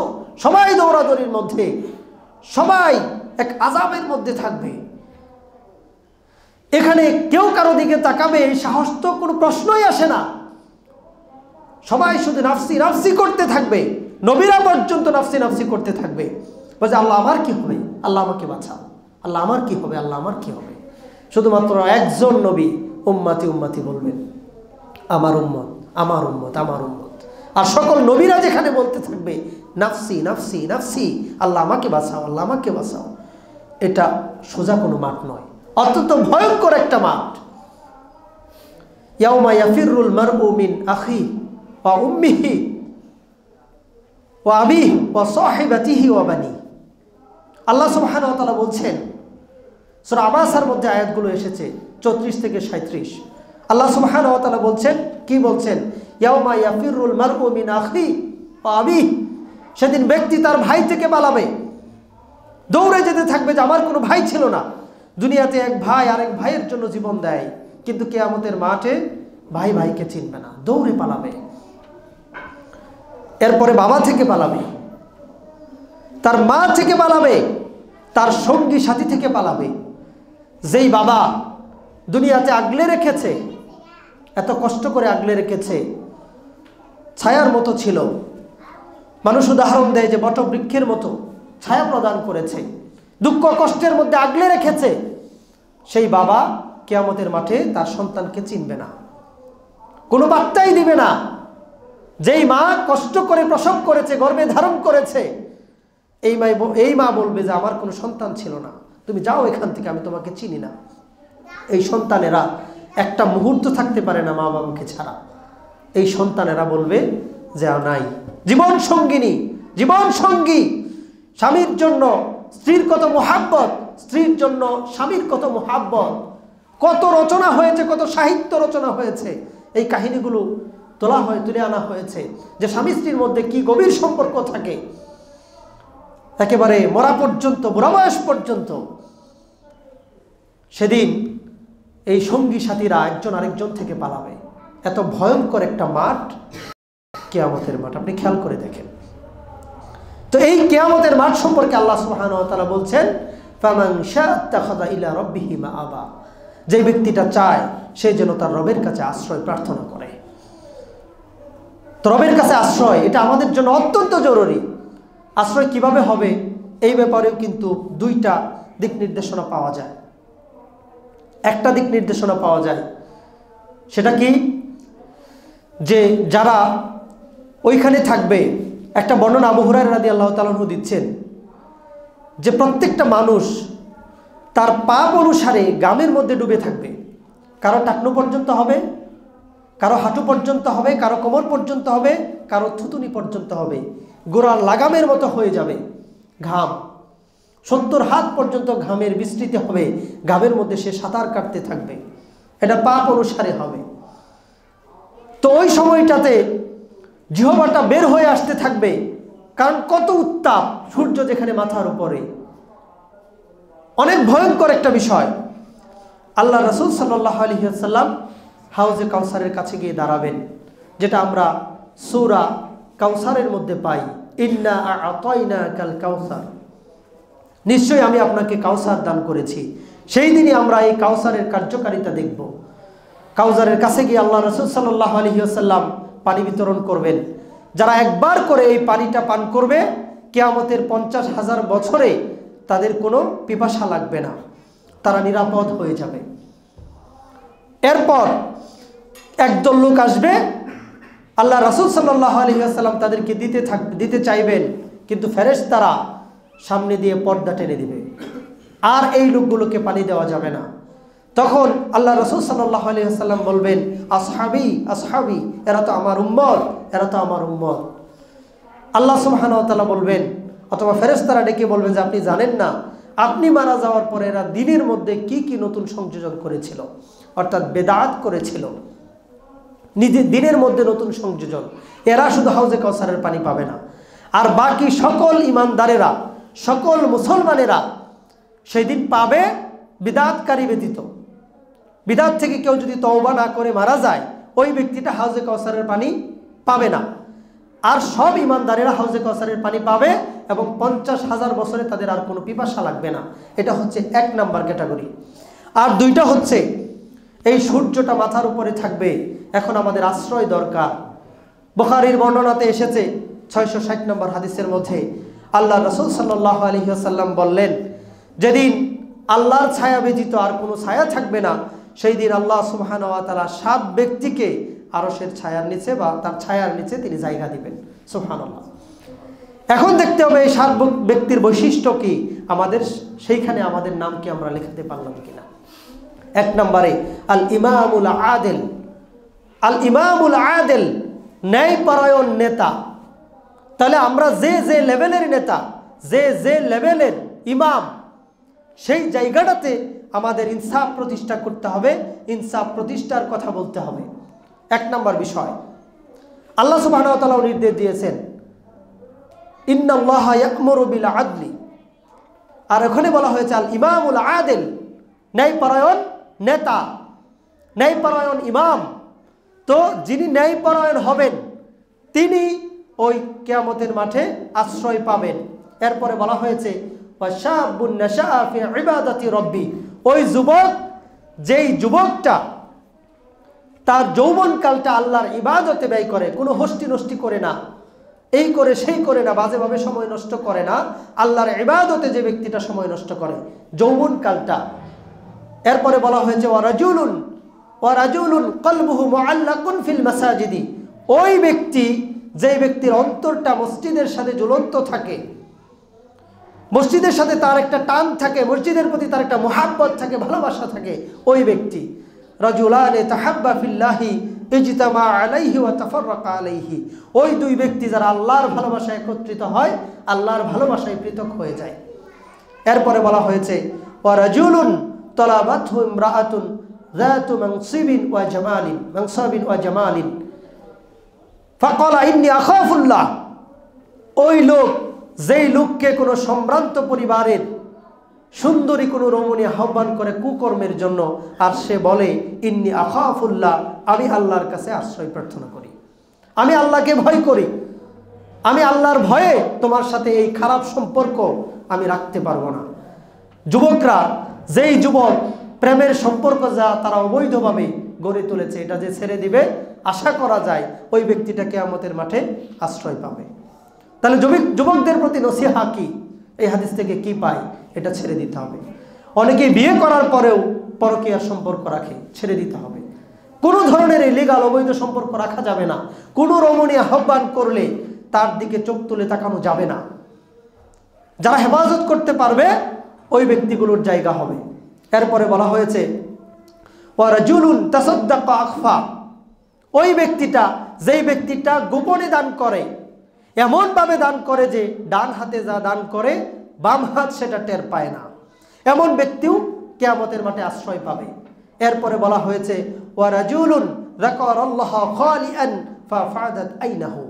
সবাই দৌড়াদৌড়ির মধ্যে, সবাই এক আযাবের মধ্যে থাকবে। এখানে কেউ কারো দিকে তাকাবে এই সাহস তো কোনো প্রশ্নই আসে না। সবাই শুধু নাফসি নাফসি করতে থাকবে, নবীরা পর্যন্ত নাফসি নাফসি করতে থাকবে। বলছে, আল্লাহ আমার কি হবে? আল্লাহ আমাকে বাঁচাও। আল্লাহ আমার কি হবে? আল্লাহ আমার কি হবে? শুধুমাত্র একজন নবী উম্মতি উম্মতি বলবেন, আমার উম্মত, আমার উম্মত, আমার উম্মত। আর সকল নবীরা যেখানে বলতে থাকবে নাফসি নাফসি নাফসি, আল্লাহ আমাকে বাঁচাও, আল্লাহ আমাকে বাঁচাও। এটা সোজা কোনো মাঠ নয়, অত্যন্ত ভয়ঙ্কর একটা মাঠ। ইয়াউমা ইয়াফিরুল মারউ মিন আখি ওয়া উম্মিহি ওয়া আবিহি ওয়া সাহিবাতিহি ওয়া বানি। আল্লাহ সুবহানাহু ওয়া তাআলা বলছেন, সূরা আবাসার মধ্যে আয়াতগুলো এসেছে 34 থেকে 37। আল্লাহ সুবহানাহু ওয়া তাআলা বলছেন, কি বলছেন? ইয়াউমা ইয়াফিরুল মারউ মিন আখি ওয়া আবিহি, সেদিন ব্যক্তি তার ভাই থেকে পালাবে, দৌড়ে যেতে থাকবে যে আমার কোনো ভাই ছিল না। দুনিয়াতে এক ভাই আরেক ভাইয়ের জন্য জীবন দেয়, কিন্তু কিয়ামতের মাঠে ভাই ভাইকে চিনবে না, দৌড়ে পালাবে। এরপরে বাবা থেকে পালাবে, তার মা থেকে পালাবে, তার সঙ্গী সাথী থেকে পালাবে। যেই বাবা দুনিয়াতে আগলে রেখেছে, এত কষ্ট করে আগলে রেখেছে, ছায়ার মতো ছিল, মানুষ উদাহরণ দেয় যে বটবৃক্ষের মতো ছায়া প্রদান করেছে, দুঃখ কষ্টের মধ্যে আগলে রেখেছে, সেই বাবা কিয়ামতের মাঠে তার সন্তানকে চিনবে না, কোনো বার্তাই দিবে না। যেই মা কষ্ট করে প্রসব করেছে, গর্ভে ধারণ করেছে, এই মা বলবে যে আমার কোনো সন্তান ছিল না, তুমি যাও এখান থেকে, আমি তোমাকে চিনি না। এই সন্তানেরা একটা মুহূর্ত থাকতে পারে না মা বাবাকে ছাড়া। এই সন্তানেরা বলবে যে নাই। জীবন সঙ্গিনী, জীবন সঙ্গী, স্বামীর জন্য স্ত্রীর কত মুহাব্বত, স্ত্রীর জন্য স্বামীর কত মুহাব্বত, কত রচনা হয়েছে, কত সাহিত্য রচনা হয়েছে। এই কাহিনীগুলো তুলে আনা হয়েছে যে স্বামী স্ত্রীর মধ্যে কি গভীর সম্পর্ক থাকে, একেবারে মরা পর্যন্ত, বুড়া বয়স পর্যন্ত। সেদিন এই সঙ্গী সাথীরা একজন আরেকজন থেকে পালাবে। এত ভয়ঙ্কর একটা মাঠ কিয়ামতের মাঠ, আপনি খেয়াল করে দেখেন। তো এই কিয়ামতের মাঠ সম্পর্কে আল্লাহ সুবহানাহু ওয়া তাআলা বলছেন, ফামান শাআত্তাখাযা ইলা রাব্বিহি মাআবা, যে ব্যক্তিটা চায় সে যেন তার রবের কাছে আশ্রয় প্রার্থনা করে। তো রবের কাছে আশ্রয়, এটা আমাদের জন্য অত্যন্ত জরুরি। আশ্রয় কিভাবে হবে এই ব্যাপারেও কিন্তু দুইটা দিক নির্দেশনা পাওয়া যায়, একটা দিক নির্দেশনা পাওয়া যায়। সেটা কি? যে যারা ওইখানে থাকবে, একটা বর্ণনা আবু হুরায়রা রাদিয়াল্লাহু তাআলা আনহু দিচ্ছেন যে প্রত্যেকটা মানুষ তার পাপ অনুসারে গামের মধ্যে ডুবে থাকবে। কারো টাকনু পর্যন্ত হবে, কারো হাঁটু পর্যন্ত হবে, কারো কোমর পর্যন্ত হবে, কারো থুতুনি পর্যন্ত হবে, গোড়ার লাগামের মতো হয়ে যাবে ঘাম। 70 হাত পর্যন্ত ঘামের বিস্তৃতি হবে, ঘামের মধ্যে সে সাঁতার কাটতে থাকবে। এটা পাপ অনুসারে হবে। তো ওই সময়টাতে জিহ্বাটা বের হয়ে আসতে থাকবে, কারণ কত উত্তাপ, সূর্য যেখানে মাথার উপরে, অনেক ভয়ঙ্কর একটা বিষয়। আল্লাহ রাসূল সাল্লাল্লাহু আলাইহি ওয়াসাল্লাম হাউজে কাউসারের কাছে গিয়ে দাঁড়াবেন, যেটা আমরা সূরা কাউসারের মধ্যে পাই, ইন্না আ'তাইনাকাল কাউসার, নিশ্চয়ই আমি আপনাকে কাউসার দান করেছি। সেই দিনই আমরা এই কাউসারের কার্যকারিতা দেখব। কাউসারের কাছে গিয়ে আল্লাহ রাসূল সাল্লাল্লাহু আলাইহি ওয়াসাল্লাম পানি বিতরণ করবেন। যারা একবার করে এই পানিটা পান করবে, কিয়ামতের 50,000 বছরে তাদের কোনো পিপাসা লাগবে না, তারা নিরাপদ হয়ে যাবে। এরপর একদল লোক আসবে, আল্লাহ রাসূল সাল্লাল্লাহু আলাইহি ওয়াসাল্লাম তাদেরকে দিতে চাইবেন, কিন্তু ফেরেশতারা সামনে দিয়ে পর্দা টেনে দিবে, আর এই লোকগুলোকে পানি দেওয়া যাবে না। তখন আল্লাহ রাসূল সাল্লাল্লাহু আলাইহি ওয়াসাল্লাম বলবেন, আসহাবি আসহাবি, এরা তো আমার উম্মত, এরা তো আমার উম্মত। আল্লাহ সুবহানাহু ওয়া তাআলা বলবেন, অথবা ফেরেশতারা ডেকে বলবেন যে আপনি জানেন না আপনি মারা যাওয়ার পরে এরা দ্বীনের মধ্যে কি কি নতুন সংযোজন করেছিল, অর্থাৎ বেদাত করেছিল, নিজের দ্বীনের মধ্যে নতুন সংযোজন। এরা শুধু হাউজে কাউসারের পানি পাবে না, আর বাকি সকল ইমানদারেরা, সকল মুসলমানেরা সেই দিন পাবে, বিদাতকারী ব্যতীত। বিদাত থেকে কেউ যদি তওবা না করে মারা যায়, ওই ব্যক্তিটা হাউজে কাউসারের পানি পাবে না। আর সব ইমানদারেরা হাউজে কাউসারের পানি পাবে, এবং 50,000 বছরে তাদের আর কোনো পিপাসা লাগবে না। এটা হচ্ছে 1 নাম্বার ক্যাটাগরি। আর 2টা হচ্ছে, এই সূর্যটা মাথার উপরে থাকবে, এখন আমাদের আশ্রয় দরকার। বুখারীর বর্ণনাতে এসেছে 660 নম্বর হাদিসের মধ্যে আল্লাহ রাসূল সাল্লাল্লাহু আলাইহি ওয়াসাল্লাম বললেন, যেদিন আল্লাহর ছায়া ব্যতীত আর কোনো ছায়া থাকবে না, সেই দিন আল্লাহ সুবহানাহু ওয়া তাআলা 7 ব্যক্তিকে আরশের ছায়ার নিচে বা তার ছায়ার নিচে তিনি জায়গা দিবেন। সুবহানাল্লাহ। এখন দেখতে হবে এই 7 ব্যক্তির বৈশিষ্ট্য কি, আমাদের সেইখানে আমাদের নাম কি আমরা লিখতে পারলাম কিনা। 1 নম্বরে আল ইমামুল আদিল। আল ইমামুল আদিল, ন্যায়পরায়ণ নেতা। তাহলে আমরা যে যে লেভেলের নেতা, যে যে লেভেলের ইমাম, সেই জায়গাটাতে আমাদের ইনসাফ প্রতিষ্ঠা করতে হবে, ইনসাফ প্রতিষ্ঠার কথা বলতে হবে। 1 নম্বর বিষয়। আল্লাহ সুবহানাহু ওয়া তাআলা নির্দেশ দিয়েছেন, ইন্নাল্লাহা ইয়া'মুরু বিল আদলি। আর ওখানে বলা হয়েছে আল ইমামুল আদিল, ন্যায়পরায়ণ নেতা, ন্যায়পরায়ণ ইমাম। তো যিনি ন্যায়পরায়ণ হবেন তিনি ওই কিয়ামতের মাঠে আশ্রয় পাবেন। এরপরে বলা হয়েছে ওয়াশাবুন নাশাআ ফি ইবাদাতি রাব্বি, ওই যুবক, যেই যুবকটা তার যৌবনকালটা আল্লাহর ইবাদতে ব্যয় করে, কোনো হস্তি নষ্টি করে না, এই করে সেই করে না, বাজেভাবে সময় নষ্ট করে না, আল্লাহর ইবাদতে যে ব্যক্তিটা সময় নষ্ট করে যৌবনকালটা। এরপরে বলা হয়েছে ওয়ারাজুলুন কলবুহু মুআল্লাকুন ফিল মাসাজিদি, ওই ব্যক্তি, যেই ব্যক্তির অন্তরটা মসজিদের সাথে ঝুলন্ত থাকে, মসজিদের সাথে তার একটা টান থাকে, মসজিদের প্রতি তার একটা মুহাব্বত থাকে, ভালোবাসা থাকে, ওই ব্যক্তি। রাজুলানে তাহাব্বা ফিল্লাহি ইজতামা আলাইহি ওয়া তাফাররাকা আলাইহি, ওই 2 ব্যক্তি যারা আল্লাহর ভালোবাসায় একত্রিত হয়, আল্লাহর ভালোবাসায় পৃথক হয়ে যায়। এরপরে বলা হয়েছে ওয়ারাজুলুন তালাবাতহু ইমরাআতুন যাতু মানসিবিন ওয়া জামালিন ফাকালা ইন্নী আখাফুল্লাহ, ওই লোক, যেই লোককে কোনো সম্ভ্রান্ত পরিবারের সুন্দরী কোনো রমণী আহ্বান করে কুকর্মের জন্য, আর সে বলে ইন্নী আখাফুল্লাহ, আমি আল্লাহর কাছে আশ্রয় প্রার্থনা করি, আমি আল্লাহকে ভয় করি, আমি আল্লাহর ভয়ে তোমার সাথে এই খারাপ সম্পর্ক আমি রাখতে পারবো না। যুবকরা, যেই যুবক প্রেমের সম্পর্ক যা তারা অবৈধভাবে গড়ে তুলেছে, এটা যে ছেড়ে দিবে, আশা করা যায় ওই ব্যক্তিটা কিয়ামতের মাঠে আশ্রয় পাবে। তাহলে যুবকদের প্রতি নসিহা কি, এই হাদিস থেকে কি পাই? এটা ছেড়ে দিতে হবে। অনেকে বিয়ে করার পরেও পরকীয়ার সম্পর্ক রাখে, ছেড়ে দিতে হবে। কোনো ধরনের ইলিগাল অবৈধ সম্পর্ক রাখা যাবে না। কোনো রমণী আহ্বান করলে তার দিকে চোখ তুলে তাকানো যাবে না। যারা হেফাজত করতে পারবে ওই ব্যক্তিগুলোর জায়গা হবে। এরপরে বলা হয়েছে ওয়ারাজুলুন তাসাদ্দাকা আখফা, ওই ব্যক্তিটা, যেই ব্যক্তিটা গোপনে দান করে, এমনভাবে দান করে যে ডান হাতে যা দান করে বাম হাত সেটা টের পায় না, এমন ব্যক্তিও কিয়ামতের মাঠে আশ্রয় পাবে। এরপরে বলা হয়েছে ওয়ারাজুলুন যাকারাল্লাহ খালিআন ফাফাদাত আইনাহু,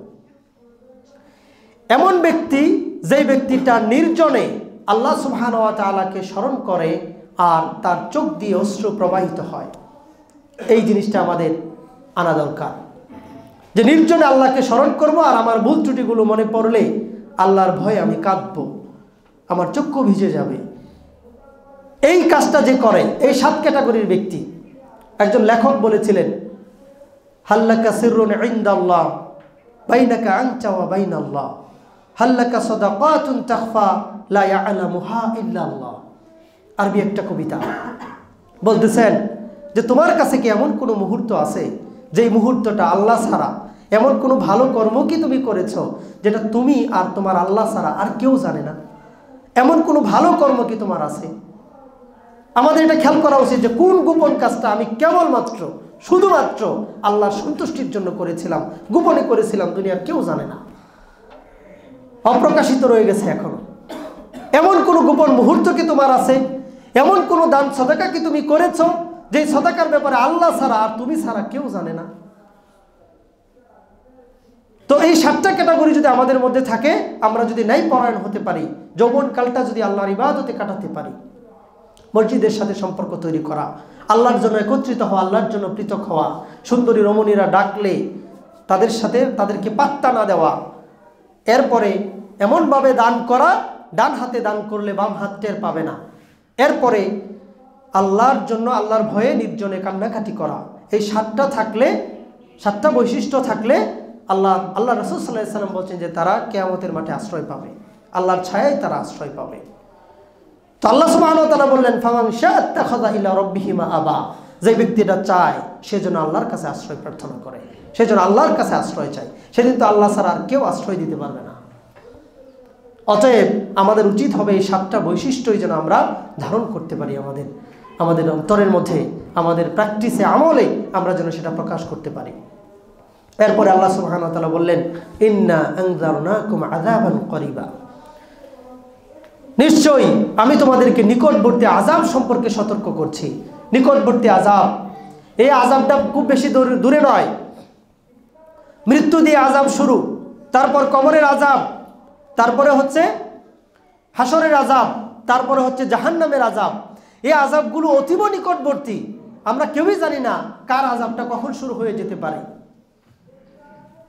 এমন ব্যক্তি যেই ব্যক্তিটা নির্জনে আল্লাহ সুবহানাহু ওয়া তাআলাকে স্মরণ করে আর তার চোখ দিয়ে অশ্রু প্রবাহিত হয়। এই জিনিসটা আমাদের আনা দরকার, যে নির্জনে আল্লাহকে স্মরণ করব আর আমার ভুল ত্রুটিগুলো মনে পড়লে আল্লাহর ভয়ে আমি কাঁদবো, আমার চক্ষু ভিজে যাবে। এই কাজটা যে করে, এই 7 ক্যাটাগরির ব্যক্তি। একজন লেখক বলেছিলেন হাল্লাকা সিররুন ইনদাল্লাহ বাইনাকা আনতা ওয়া বাইনাল্লাহ, হাল্লাকা সাদাকাতুন তাখফা লা ইয়ালামুহা ইল্লাল্লাহ। আরবি একটা কবিতা। বলতেছেন যে তোমার কাছে কি এমন কোনো মুহূর্ত আছে যেই মুহূর্তটা আল্লাহ ছাড়া, এমন কোনো ভালো কর্ম কি তুমি করেছো যেটা তুমি আর তোমার আল্লাহ ছাড়া আর কেউ জানে না? এমন কোনো ভালো কর্ম কি তোমার আছে? আমাদের এটা খেয়াল করা উচিত যে কোন গোপন কাজটা আমি কেবলমাত্র শুধুমাত্র আল্লাহর সন্তুষ্টির জন্য করেছিলাম, গোপনে করেছিলাম, দুনিয়ার কেউ জানে না, অপ্রকাশিত রয়ে গেছে এখনো। এমন কোনো গোপন মুহূর্ত কি তোমার আছে? এমন কোনো দান সদাকা কি তুমি করেছো যে সদাকার ব্যাপারে আল্লাহ ছাড়া আর তুমি ছাড়া কেউ জানে না? তো এই 7টা ক্যাটাগরি যদি আমাদের মধ্যে থাকে, আমরা যদি ন্যায় পরায়ণ হতে পারি, যৌবনকালটা যদি আল্লাহর ইবাদতে কাটাতে পারি, মসজিদের সাথে সম্পর্ক তৈরি করা, আল্লাহর জন্য একত্রিত হওয়া, আল্লাহর জন্য পৃথক হওয়া, সুন্দরী রমণীরা ডাকলে তাদের সাথে তাদেরকে পাত্তা না দেওয়া, এরপরে এমনভাবে দান করা, ডান হাতে দান করলে বাম হাত টের পাবে না, এরপরে আল্লাহর জন্য আল্লাহর ভয়ে নির্জনে কান্নাকাটি করা, এই 7টা থাকলে, 7টা বৈশিষ্ট্য থাকলে আল্লাহ রাসূল সাল্লাল্লাহু আলাইহি ওয়াসাল্লাম বলছেন যে তারা কিয়ামতের মাঠে আশ্রয় পাবে, আল্লাহর ছায়ায় তারা আশ্রয় পাবে। তো আল্লাহ সুবহানাহু ওয়া তাআলা বললেন ফামান শাআত্তাখাযা ইলা রাব্বিহি মাআবা, যে ব্যক্তিটা চায় সেজন্য আল্লাহর কাছে আশ্রয় প্রার্থনা করে, সেজন্য আল্লাহর কাছে আশ্রয় চায়, সেদিন তো আল্লাহ ছাড়া আর কেউ আশ্রয় দিতে পারবে না। অতএব আমাদের উচিত হবে এই 7টা বৈশিষ্ট্যই যেন আমরা ধারণ করতে পারি আমাদের অন্তরের মধ্যে, আমাদের প্র্যাকটিসে, আমলে আমরা যেন সেটা প্রকাশ করতে পারি। এরপরে আল্লাহ সুবহানাহু ওয়া তাআলা বললেন ইন্না আনযারনাকুম আযাবান করিবা, নিশ্চয়ই আমি তোমাদেরকে নিকটবর্তী আযাব সম্পর্কে সতর্ক করছি। নিকটবর্তী আযাব, এই আযাবটা খুব বেশি দূরে নয়। মৃত্যু দিয়ে আযাব শুরু, তারপর কবরের আযাব, তারপরে হচ্ছে হাসরের আযাব, তারপরে হচ্ছে জাহান্নামের আযাব। এই আযাবগুলো অতীব নিকটবর্তী, আমরা কেউই জানি না কার আযাবটা কখন শুরু হয়ে যেতে পারে।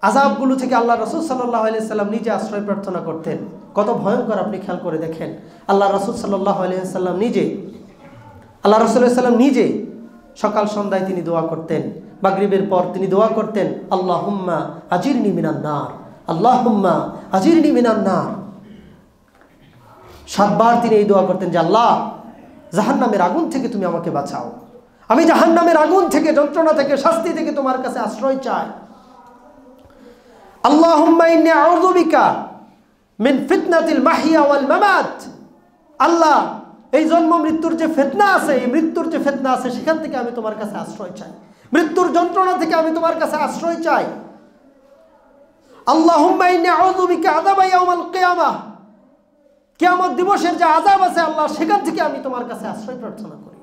আযাবগুলো থেকে আল্লাহ রাসূল সাল্লাল্লাহু আলাইহি সাল্লাম নিজে আশ্রয় প্রার্থনা করতেন। কত ভয়ঙ্কর আপনি খেয়াল করে দেখেন। আল্লাহ রাসূল সাল্লাল্লাহু আলাইহি সাল্লাম নিজে, আল্লাহ রাসূল সাল্লাল্লাহু আলাইহি সাল্লাম নিজে সকাল সন্ধ্যায় তিনি দোয়া করতেন, মাগরিবের পর তিনি দোয়া করতেন আল্লাহুম্মা আজিরনি মিনান নার, আল্লাহুম্মা আজিরনি মিনান নার। 7 বার তিনি এই দোয়া করতেন যে আল্লাহ জাহান্নামের আগুন থেকে তুমি আমাকে বাঁচাও, আমি জাহান্নামের আগুন থেকে, যন্ত্রণা থেকে, শাস্তি থেকে তোমার কাছে আশ্রয় চাই। আল্লাহুম্মা ইন্নী আউযু বিকা মিন ফিতনাতিল মাহইয়া ওয়াল মামাত, আল্লাহ এই জন্ম মৃত্যুর যে ফিতনা আছে, এই মৃত্যুর যে ফিতনা আছে সেখান থেকে আমি তোমার কাছে আশ্রয় চাই, মৃত্যুর যন্ত্রণা থেকে আমি তোমার কাছে আশ্রয় চাই। আল্লাহুম্মা ইন্নী আউযু বিকা আযাবা ইয়াউমাল কিয়ামাহ, কিয়ামত দিবসের যে আযাব আছে আল্লাহ সেখান থেকে আমি তোমার কাছে আশ্রয় প্রার্থনা করি।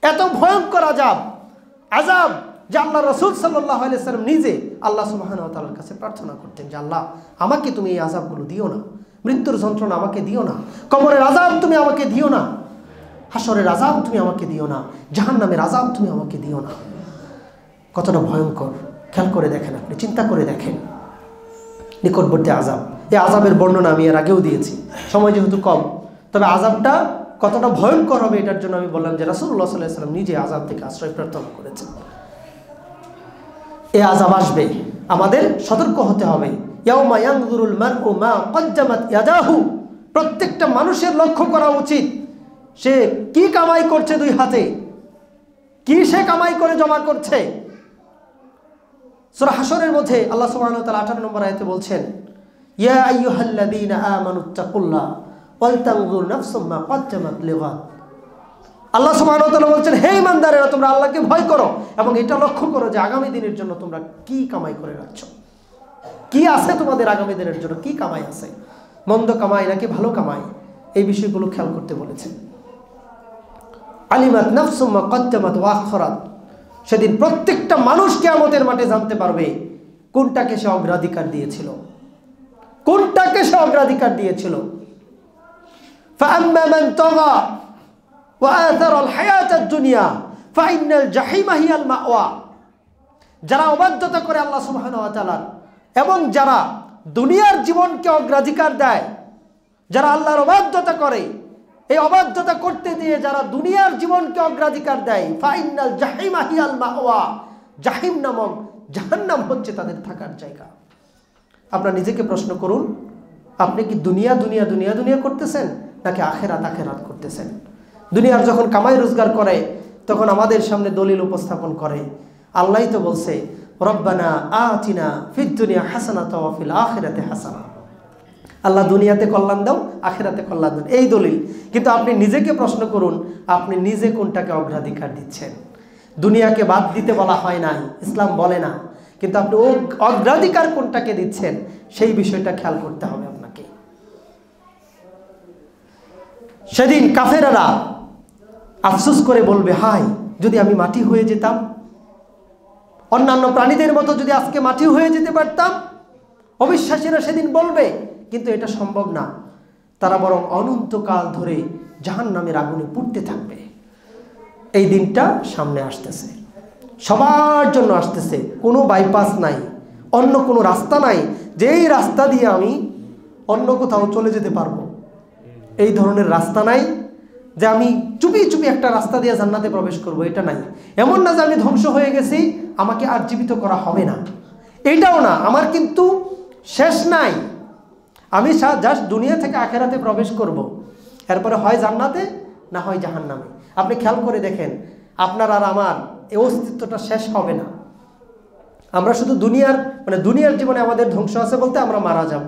এত ভয়ঙ্কর আযাব যে আল্লাহ রাসূল সাল্লাল্লাহু আলাইহি সাল্লাম নিজে আল্লাহ সুবহানাহু ওয়া তাআলার কাছে প্রার্থনা করতেন যে আল্লাহ আমাকে তুমি এই আযাবগুলো দিও না, মৃত্যুর যন্ত্রণা আমাকে দিও না, কবরের আযাব তুমি আমাকে দিও না, হাসরের আযাব তুমি আমাকে দিও না, জাহান্নামের আযাব তুমি আমাকে দিও না। কতটা ভয়ঙ্কর খেয়াল করে দেখেন, আপনি চিন্তা করে দেখেন। নিকটবর্তী আযাব, এই আযাবের বর্ণনা আমি এর আগেও দিয়েছি, সময় যেহেতু কম, তবে আযাবটা কতটা ভয়ঙ্কর হবে এটার জন্য আমি বললাম যে রাসূলুল্লাহ সাল্লাল্লাহু আলাইহি সাল্লাম নিজে আযাব থেকে আশ্রয় প্রার্থনা করেছেন। এই আযাব আসবে, আমাদের সতর্ক হতে হবে। ইয়াউমা ইয়ানজুরুল মারউ মা কদ্দামাত ইয়াদাহু, প্রত্যেকটা মানুষের লক্ষ্য করা উচিত সে কি কামাই করছে দুই হাতে, কি সে কামাই করে জমা করছে। সূরা হাশরের মধ্যে আল্লাহ সুবহানাহু ওয়া তাআলা 18 নম্বর আয়াতে বলছেন, ইয়া আইয়ুহাল্লাযীনা আমানুত্তাকুল্লাহ ওয়াল তানজুর নাফসুম মা কদ্দামাত লিগাদ। আল্লাহ সুবহানাহু ওয়া তাআলা বলছেন, হে ঈমানদারেরা, তোমরা আল্লাহকে ভয় করো এবং এটা লক্ষ্য করো যে আগামী দিনের জন্য তোমরা কি কামাই করে রাখছো, কি আছে তোমাদের আগামী দিনের জন্য, কি কামাই আছে, মন্দ কামাই নাকি ভালো কামাই, এই বিষয়গুলো খেয়াল করতে বলেছেন। আলিমাত নাফসুম মা কদ্দামাত ওয়া আখরাত। সেদিন প্রত্যেকটা মানুষ কিয়ামতের মাঠে জানতে পারবে কোনটাকে সে অগ্রাধিকার দিয়েছিল, কোনটাকে সে অগ্রাধিকার দিয়েছিল। ফাআম্মা মান তাগা ওয়া আথারাল হায়াতাদ দুনিয়া ফাইনাল জাহিমা হিয়াল মাওয়া। যারা অবাধ্যতা করে আল্লাহ সুবহানাহু ওয়া তাআলার এবং যারা দুনিয়ার জীবনকে অগ্রাধিকার দেয়, যারা আল্লাহর অবাধ্যতা করে, এই অবাধ্যতা করতে দিয়ে যারা দুনিয়ার জীবনকে অগ্রাধিকার দেয়, ফাইনাল জাহিমা হিয়াল মাওয়া, জাহিম নামক জাহান্নাম হচ্ছে তাদের থাকার জায়গা। আপনারা নিজেকে প্রশ্ন করুন, আপনি কি দুনিয়া দুনিয়া দুনিয়া দুনিয়া করতেছেন নাকি আখেরাত আখেরাত করতেছেন? দুনিয়ার যখন কামাই রোজগার করে তখন আমাদের সামনে দলিল উপস্থাপন করে, আল্লাহই তো বলছে রব্বানা আতিনা ফিদ দুনিয়া হাসানাতাও ওয়া ফিল আখিরাতি হাসানা। আল্লাহ দুনিয়াতে কল্যাণ দাও, আখিরাতে কল্যাণ দাও, এই দলিল। কিন্তু আপনি নিজেকে প্রশ্ন করুন, আপনি নিজে কোনটাকে অগ্রাধিকার দিচ্ছেন? দুনিয়াকে বাদ দিতে বলা হয় নাই, ইসলাম বলে না, কিন্তু আপনি অগ্রাধিকার কোনটাকে দিচ্ছেন সেই বিষয়টা খেয়াল করতে হবে আপনাকে। সেদিন কাফেররা আফসোস করে বলবে, হায় যদি আমি মাটি হয়ে যেতাম, অন্যান্য প্রাণীদের মতো যদি আজকে মাটি হয়ে যেতে পারতাম। অবিশ্বাসীরা সেদিন বলবে, কিন্তু এটা সম্ভব না, তারা বরং অনন্তকাল ধরে জাহান্নামের আগুনে পুড়তে থাকবে। এই দিনটা সামনে আসতেছে, সবার জন্য আসতেছে, কোনো বাইপাস নাই, অন্য কোনো রাস্তা নাই যে এই রাস্তা দিয়ে আমি অন্য কোথাও চলে যেতে পারবো, এই ধরনের রাস্তা নাই যে আমি চুপি চুপি একটা রাস্তা দিয়ে জান্নাতে প্রবেশ করব, এটা নাই। এমন না যে আমি ধ্বংস হয়ে গেছি, আমাকে আর জীবিত করা হবে না, এইটাও না। আমার কিন্তু শেষ নাই, আমি জাস্ট দুনিয়া থেকে আখেরাতে প্রবেশ করব, এরপরে হয় জান্নাতে না হয় জাহান্নামে। আপনি খেয়াল করে দেখেন, আপনার আর আমার এই অস্তিত্বটা শেষ হবে না। আমরা শুধু দুনিয়ার জীবনে আমাদের ধ্বংস আছে বলতে আমরা মারা যাব,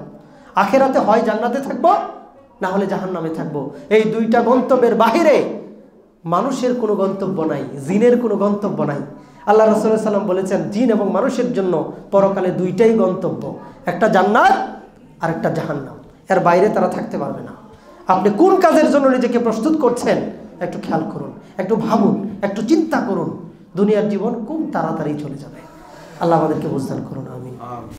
আখেরাতে হয় জান্নাতে থাকবো না হলে জাহান্নামে থাকবো। এই দুইটা গন্তব্যের বাহিরে মানুষের কোনো গন্তব্য নাই, জিনের কোনো গন্তব্য নাই। আল্লাহ রাসূল সাল্লাল্লাহু আলাইহি ওয়াসাল্লাম বলেছেন, জিন এবং মানুষের জন্য পরকালে দুইটাই গন্তব্য, একটা জান্নাত আর একটা জাহান্নাম, এর বাইরে তারা থাকতে পারবে না। আপনি কোন কাজের জন্য নিজেকে প্রস্তুত করছেন একটু খেয়াল করুন, একটু ভাবুন, একটু চিন্তা করুন। দুনিয়ার জীবন খুব তাড়াতাড়ি চলে যাবে। আল্লাহ আমাদেরকে বুঝদান করুন, আমিন।